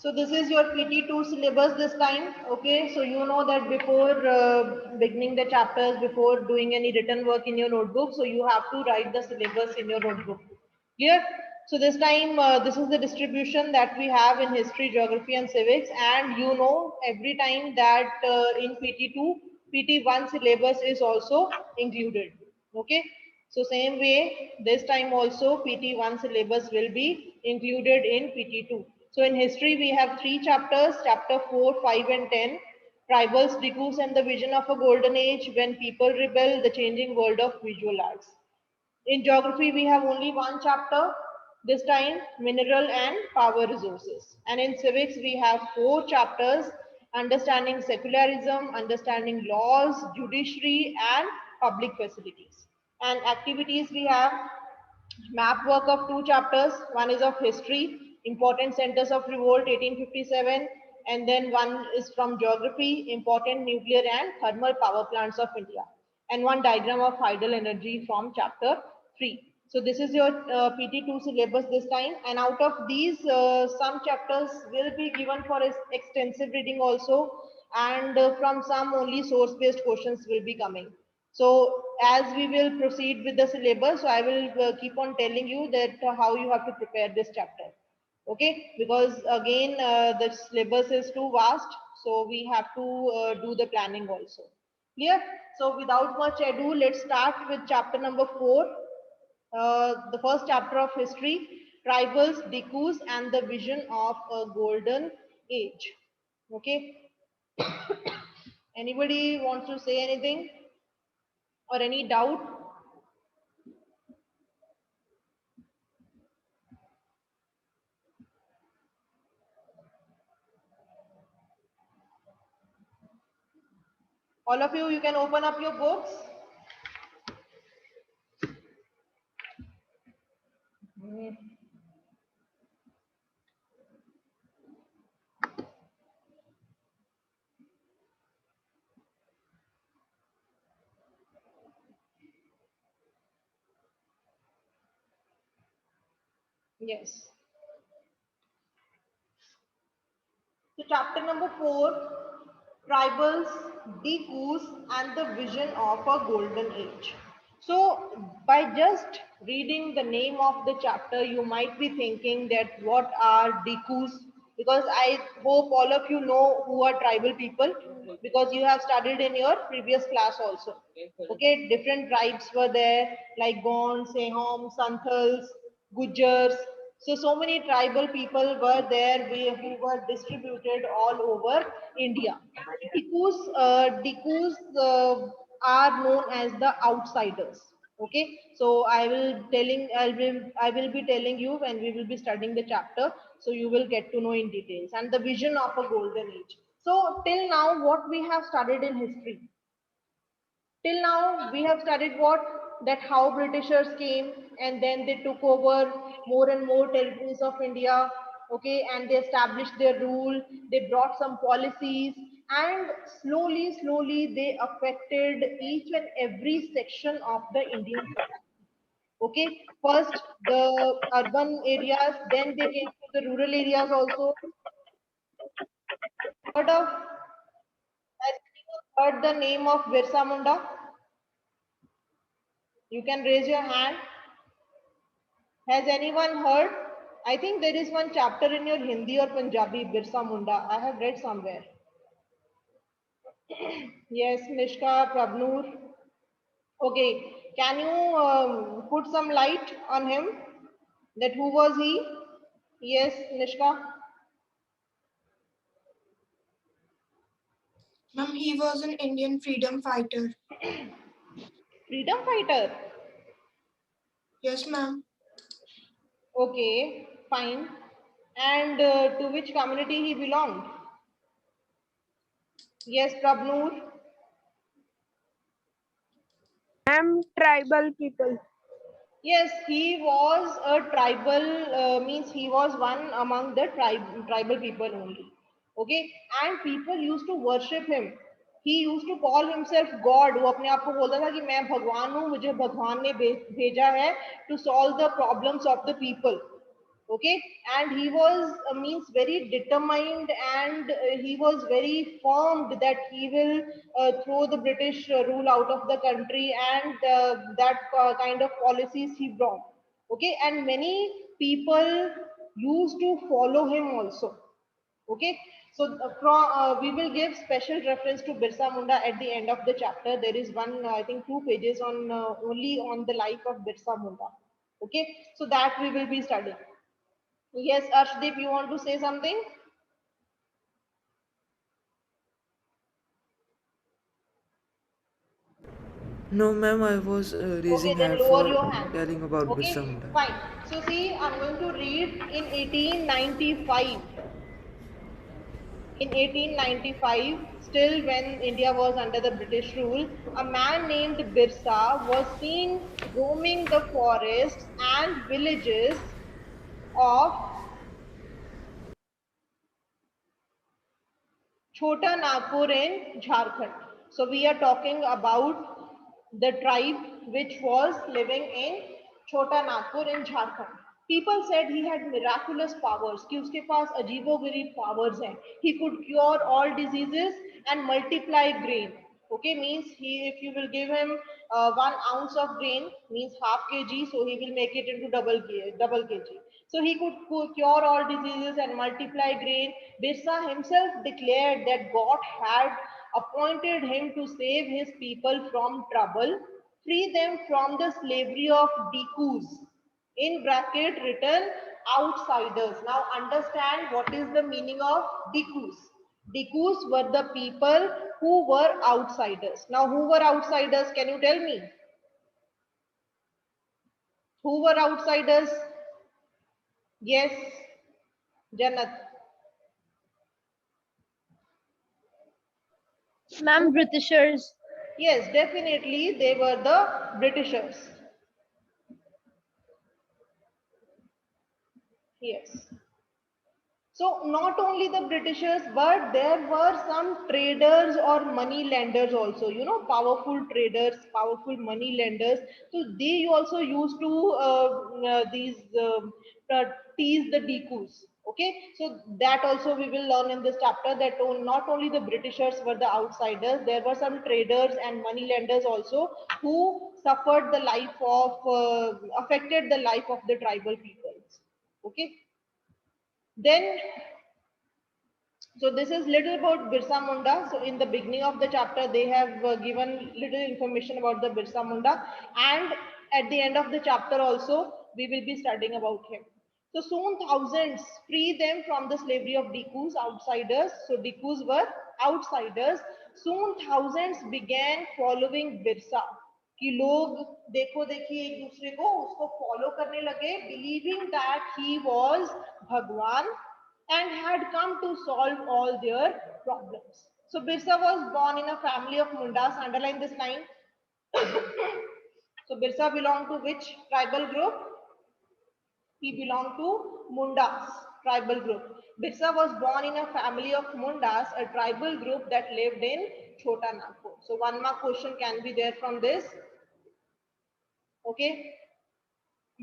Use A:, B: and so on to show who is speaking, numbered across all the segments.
A: So this is your PT2 syllabus this time. Okay, so you know that before beginning the chapters, before doing any written work in your notebook, so you have to write the syllabus in your notebook. Clear? So this time, this is the distribution that we have in history, geography and civics. And you know every time that in PT2, PT1 syllabus is also included. Okay. So same way, this time also PT1 syllabus will be included in PT2. So in history, we have three chapters, chapter 4, 5 and 10. Tribals, Dikus and the vision of a golden age when people rebel, the changing world of visual arts. In geography, we have only one chapter, this time mineral and power resources. And in civics, we have four chapters, understanding secularism, understanding laws, judiciary, and public facilities. And activities, we have map work of two chapters. One is of history, important centers of revolt 1857, and then one is from geography, important nuclear and thermal power plants of India, and one diagram of tidal energy from chapter 3. So this is your PT2 syllabus this time, and out of these, some chapters will be given for extensive reading also, and from some only source-based questions will be coming. So as we will proceed with the syllabus, so I will keep on telling you that how you have to prepare this chapter. Okay, because again the syllabus is too vast, so we have to do the planning also. Clear? So without much ado, let's start with chapter number 4. The first chapter of history, tribals, Dikus, and the vision of a golden age. Okay. Anybody wants to say anything or any doubt? All of you, you can open up your books. Yes. So chapter number 4, tribals, Dikus, and the vision of a golden age. So by just reading the name of the chapter, you might be thinking that what are Dikus? Because I hope all of you know who are tribal people, because you have studied in your previous class also. Okay, different tribes were there like Gond, Sehom, Santhals, Gujars. So many tribal people were there who were distributed all over India. Dikus are known as the outsiders. Okay, so I will be telling you when we will be studying the chapter, so you will get to know in details and the vision of a golden age. So till now, what we have studied in history. Till now, we have studied what? That how Britishers came and then they took over more and more territories of India, okay, and they established their rule, they brought some policies, and slowly they affected each and every section of the Indian society. Okay, first the urban areas, then they came to the rural areas also. Heard of, has anyone heard the name of Birsa Munda? You can raise your hand. Has anyone heard? I think there is one chapter in your Hindi or Punjabi, Birsa Munda. I have read somewhere. Yes, Nishka, Prabnoor. Okay, can you put some light on him? That who was he? Yes, Nishka.
B: Ma'am, he was an Indian freedom fighter.
A: Freedom fighter.
B: Yes, ma'am.
A: Okay, fine. And to which community he belonged? Yes, Prabnoor.
C: I'm tribal people.
A: Yes, he was a tribal, means he was one among the tribal people only. Okay, and people used to worship him. He used to call himself God. वो अपने आप को बोलता था कि मैं भगवान हूँ, मुझे भगवान ने भेजा है to solve the problems of the people. Okay, and he was means very determined, and he was very firm that he will throw the British rule out of the country, and that kind of policies he brought. Okay, and many people used to follow him also. Okay, so we will give special reference to Birsa Munda at the end of the chapter. There is one, I think, 2 pages on only on the life of Birsa Munda. Okay, so that we will be studying. Yes, Arshdeep, you want to say something?
D: No, ma'am, I was
A: Okay,
D: raising
A: then
D: hand
A: lower
D: for
A: your hand.
D: telling about
A: Okay,
D: Birsa Munda.
A: fine. So see, I'm going to read in 1895. In 1895, still when India was under the British rule, a man named Birsa was seen roaming the forests and villages of Chota Nagpur in Jharkhand. So we are talking about the tribe which was living in Chota Nagpur in Jharkhand. People said he had miraculous powers कि उसके पास अजीबोगरीब powers हैं. He could cure all diseases and multiply grain. Okay, means he, if you will give him 1 ounce of grain, means half kg, so he will make it into double kg. So he could cure all diseases and multiply grain. Birsa himself declared that God had appointed him to save his people from trouble, free them from the slavery of Dikus. In bracket written outsiders. Now understand what is the meaning of Dikus. Dikus were the people who were outsiders. Now who were outsiders? Can you tell me? Who were outsiders? Yes, Janat.
C: Ma'am, Britishers.
A: Yes, definitely they were the Britishers. Yes. So not only the Britishers, but there were some traders or money lenders also, powerful traders, powerful money lenders. So they also used to these tease the Dikus. Okay, so that also we will learn in this chapter that not only the Britishers were the outsiders, there were some traders and money lenders also who suffered the life of, affected the life of the tribal peoples. Okay, then so this is little about Birsa Munda. So in the beginning of the chapter, they have given little information about the Birsa Munda, and at the end of the chapter also, we will be studying about him. So soon thousands free them from the slavery of Dikus, outsiders. So Dikus were outsiders. Soon thousands began following Birsa. कि लोग देखो देखिए एक दूसरे को उसको follow करने लगे, बिलीविंग दैट ही वाज भगवान and had come to solve all their problems. So Birsa was born in a family of Mundas. Underline this line. So Birsa belonged to which tribal group? He belonged to Mundas tribal group. Birsa was born in a family of Mundas, a tribal group that lived in Chota Nagpur. So one more question can be there from this. Okay.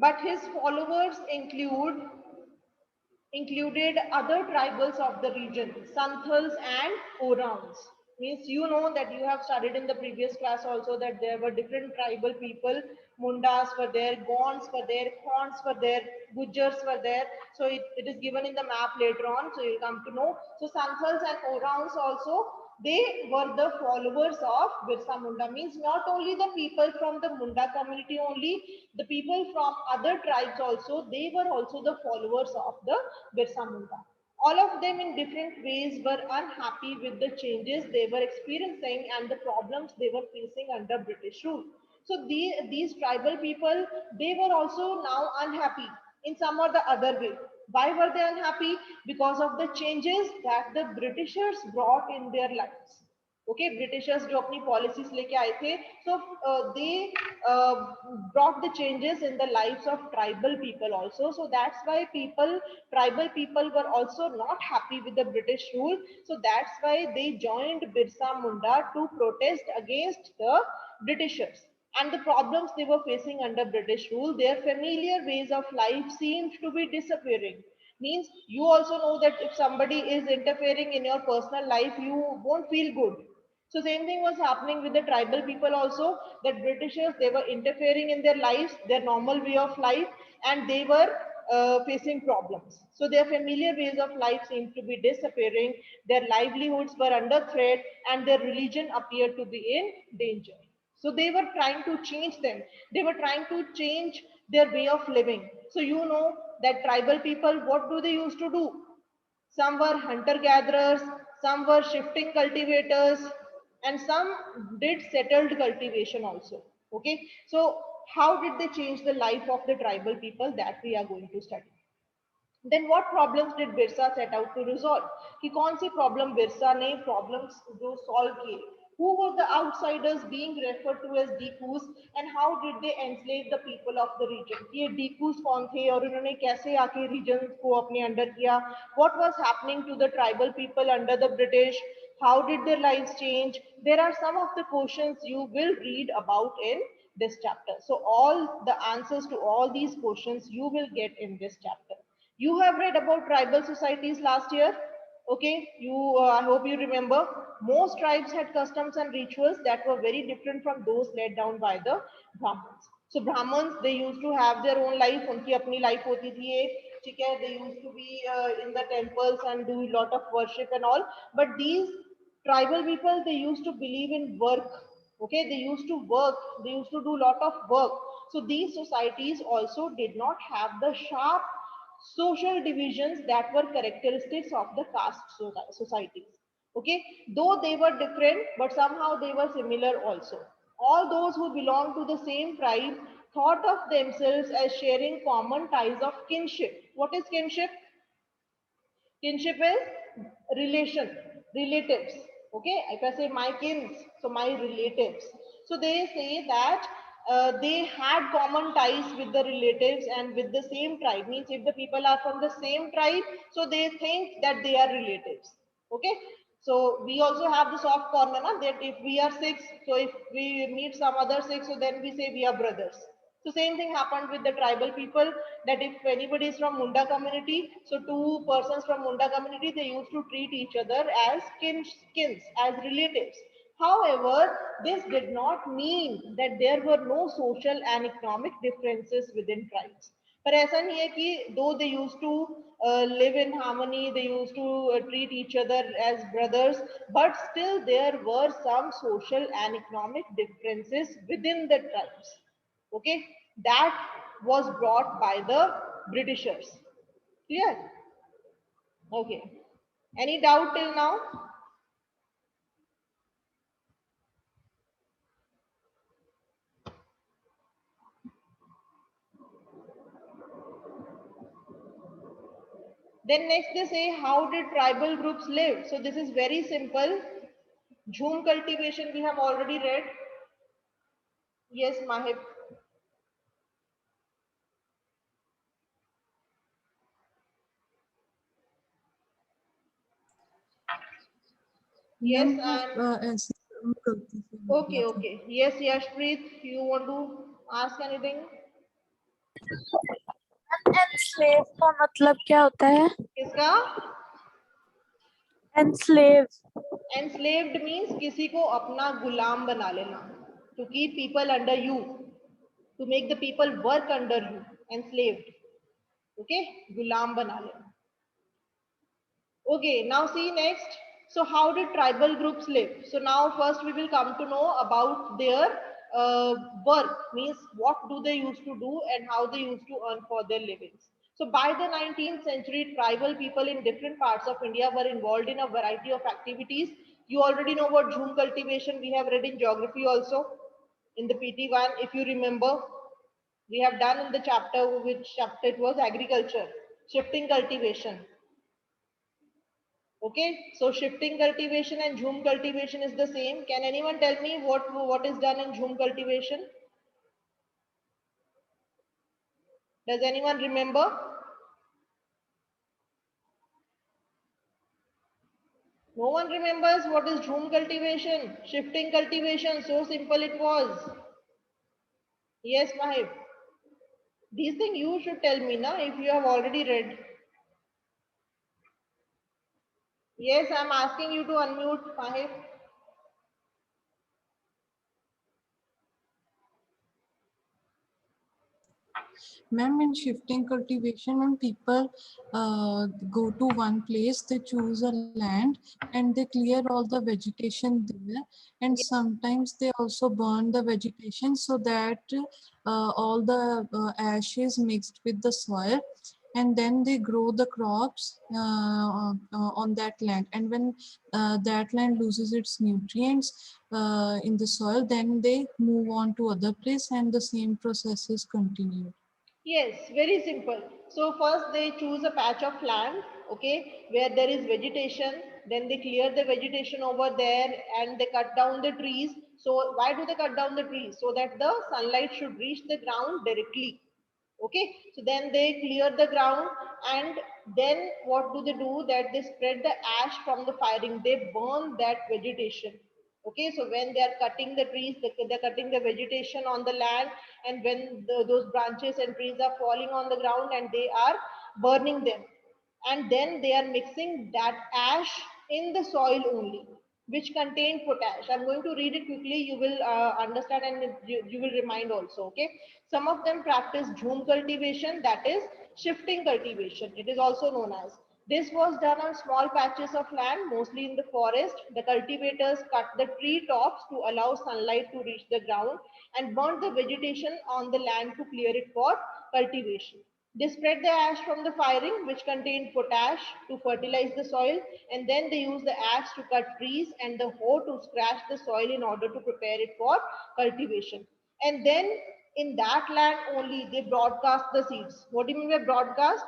A: But his followers included other tribals of the region, Santhals and Orans. Means that you have studied in the previous class also that there were different tribal people. Mundas were there, Gonds were there, Khons were there, Gujars were there. So it is given in the map later on. So you'll come to know. So Santhals and Orans also, they were the followers of Birsa Munda. Means not only the people from the Munda community only, the people from other tribes also, they were also the followers of the Birsa Munda. All of them in different ways were unhappy with the changes they were experiencing and the problems they were facing under British rule. So these tribal people, they were also now unhappy in some or the other way. Why were they unhappy? Because of the changes that the Britishers brought in their lives. Okay, Britishers जो अपनी policies लेके आए थे, so they brought the changes in the lives of tribal people also. So that's why tribal people were also not happy with the British rule. So that's why they joined Birsa Munda to protest against the Britishers. and the problems they were facing under British rule, their familiar ways of life seemed to be disappearing. Means you also know that if somebody is interfering in your personal life, you won't feel good. So same thing was happening with the tribal people also, that Britishers, they were interfering in their lives, their normal way of life, and they were facing problems. So their familiar ways of life seemed to be disappearing, their livelihoods were under threat, and their religion appeared to be in danger. So they were trying to change them. They were trying to change their way of living. So you know that tribal people, what do they used to do? Some were hunter gatherers, some were shifting cultivators, and some did settled cultivation also. Okay, so how did they change the life of the tribal people, that we are going to study. Then what problems did Birsa set out to resolve? कि कौन सी problem Birsa ने problems जो solve किए? Who were the outsiders being referred to as Dikus, and how did they enslave the people of the region? ये Dikus कौन थे और उन्होंने कैसे आके region को अपने under किया? What was happening to the tribal people under the British? How did their lives change? There are some of the questions you will read about in this chapter. So all the answers to all these questions you will get in this chapter. You have read about tribal societies last year. Okay, I hope you remember. Most tribes had customs and rituals that were very different from those laid down by the Brahmins. So Brahmins, they used to have their own life. उनकी अपनी life होती थी एक, ठीक है? They used to be in the temples and do a lot of worship and all. But these tribal people, they used to believe in work. Okay, they used to work. They used to do a lot of work. So these societies also did not have the sharp social divisions that were characteristics of the caste societies. Okay, though they were different, but somehow they were similar also. All those who belonged to the same tribe thought of themselves as sharing common ties of kinship. What is kinship? Kinship is relation, relatives. Okay, if I say my kins, so my relatives. So they say that they had common ties with the relatives and with the same tribe. Means if the people are from the same tribe, so they think that they are relatives. Okay, so we also have the soft corner na, that if we are six, so if we meet some other six, so then we say we are brothers. So same thing happened with the tribal people, that if anybody is from Munda community, so two persons from Munda community, they used to treat each other as kins, as relatives. However, this did not mean that there were no social and economic differences within tribes. पर ऐसा नहीं है कि though they used to live in harmony, they used to treat each other as brothers, but still there were some social and economic differences within the tribes. Okay, that was brought by the Britishers. Clear? Okay, any doubt till now? Then next they say, how did tribal groups live? So this is very simple. Jhum cultivation we have already read. Yes, Mahib. Yes, and okay, okay. Yes, Yashpreet, you want to ask anything?
C: Enslave का मतलब क्या होता है?
A: किसका?
C: Enslave
A: Enslaved means किसी को अपना गुलाम बना लेना. To keep people under you, to make the people work under you. Enslaved. Okay, गुलाम बना लेना. Okay, now see next. So how did tribal groups live? So now first we will come to know about their work, means what do they used to do and how they used to earn for their livings. So by the 19th century, tribal people in different parts of India were involved in a variety of activities. You already know what jhum cultivation we have read in geography also in the PT1. If you remember, we have done in the chapter, which chapter it was, agriculture, shifting cultivation. Okay, so shifting cultivation and jhum cultivation is the same. Can anyone tell me what is done in jhum cultivation? Does anyone remember? No one remembers what is jhum cultivation, shifting cultivation. So simple it was. Yes, Mahib. These things you should tell me now if you have already read. Yes, I'm asking you to unmute, Mahib.
E: Ma'am, in shifting cultivation, when people go to one place, they choose a land and they clear all the vegetation there. And sometimes they also burn the vegetation so that all the ashes mixed with the soil. And then they grow the crops on that land. And when that land loses its nutrients in the soil, then they move on to other place and the same process is continued.
A: Yes, very simple. So first they choose a patch of land, okay, where there is vegetation. Then they clear the vegetation over there and they cut down the trees. So why do they cut down the trees? So that the sunlight should reach the ground directly. Okay, so then they clear the ground and then what do they do? That they spread the ash from the firing. They burn that vegetation. Okay, so when they are cutting the trees, they're cutting the vegetation on the land, and when those branches and trees are falling on the ground and they are burning them, and then they are mixing that ash in the soil only, which contain potash. I'm going to read it quickly. You will understand and you will remind also. Okay, some of them practice jhum cultivation, that is shifting cultivation. It is also known as. This was done on small patches of land, mostly in the forest. The cultivators cut the tree tops to allow sunlight to reach the ground and burnt the vegetation on the land to clear it for cultivation. They spread the ash from the firing, which contained potash, to fertilize the soil, and then they use the axe to cut trees and the hoe to scratch the soil in order to prepare it for cultivation. And then in that land only they broadcast the seeds. What do you mean by broadcast?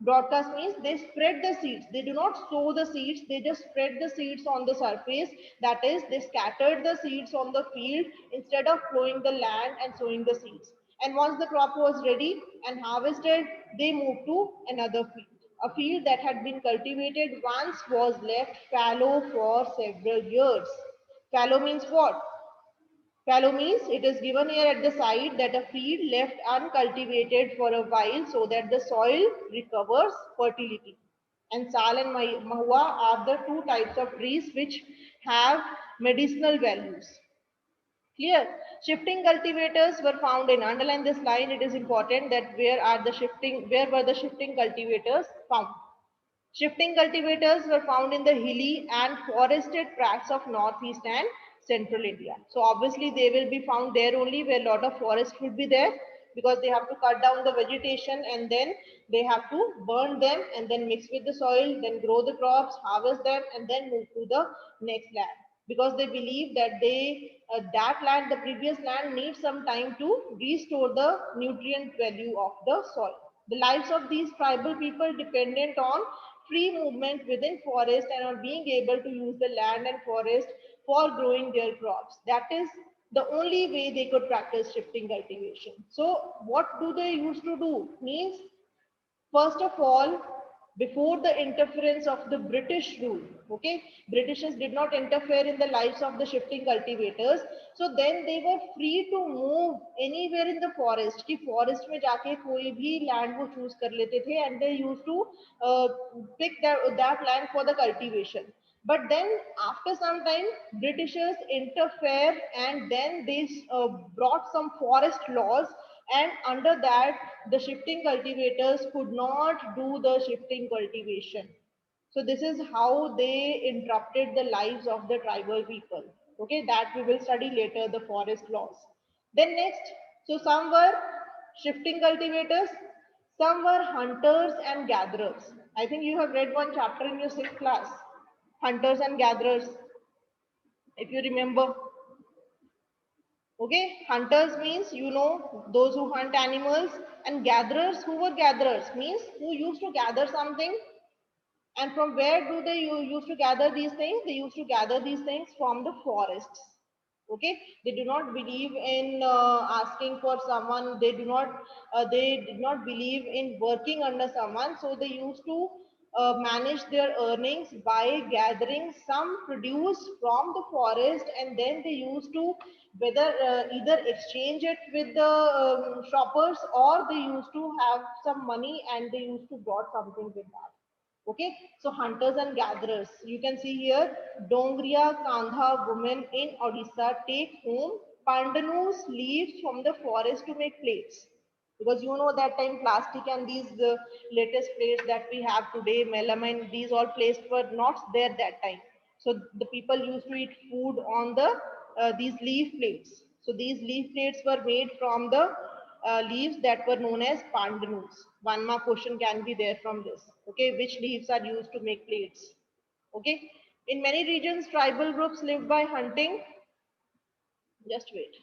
A: Broadcast means they spread the seeds. They do not sow the seeds, they just spread the seeds on the surface. That is, they scattered the seeds on the field instead of plowing the land and sowing the seeds. And once the crop was ready and harvested, they moved to another field. A field that had been cultivated once was left fallow for several years. Fallow means what? Fallow means it is given here at the side that a field left uncultivated for a while so that the soil recovers fertility. And sal and mahua are the two types of trees which have medicinal values. Clear? Shifting cultivators were found in, underline this line, it is important that where were the shifting cultivators found? Shifting cultivators were found in the hilly and forested tracts of northeast and central India. So obviously they will be found there only where a lot of forest would be there, because they have to cut down the vegetation and then they have to burn them and then mix with the soil, then grow the crops, harvest them and then move to the next land, because they believe that that land, the previous land, needs some time to restore the nutrient value of the soil. The lives of these tribal people dependent on free movement within forest and on being able to use the land and forest for growing their crops. That is the only way they could practice shifting cultivation. So what do they used to do? Means, first of all, before the interference of the British rule, okay, Britishers did not interfere in the lives of the shifting cultivators. So then they were free to move anywhere in the forest. कि forest में जाके कोई भी land वो choose कर लेते थे, and they used to uh, pick that land for the cultivation. But then after some time, Britishers interfere and then they brought some forest laws, and under that the shifting cultivators could not do the shifting cultivation. So this is how they interrupted the lives of the tribal people. Okay, that we will study later, the forest laws. Then next, so some were shifting cultivators, some were hunters and gatherers. I think you have read one chapter in your sixth class, hunters and gatherers, if you remember. Okay, hunters means, you know, those who hunt animals, and gatherers, who were gatherers means who used to gather something. And from where do they used to gather these things? They used to gather these things from the forests. Okay, they do not believe in asking for someone. They did not believe in working under someone. So they used to manage their earnings by gathering some produce from the forest, and then they used to whether either exchange it with the shoppers, or they used to have some money and they used to bought something with that. Okay, so hunters and gatherers. You can see here, Dongriya Kandha women in Odisha take home pandanus leaves from the forest to make plates. Because you know that time plastic and these latest plates that we have today, melamine, these all plates were not there that time. So the people used to eat food on the these leaf plates. So these leaf plates were made from the leaves that were known as pandanus. One more question can be there from this. Okay, which leaves are used to make plates? Okay, in many regions, tribal groups live by hunting. Just wait.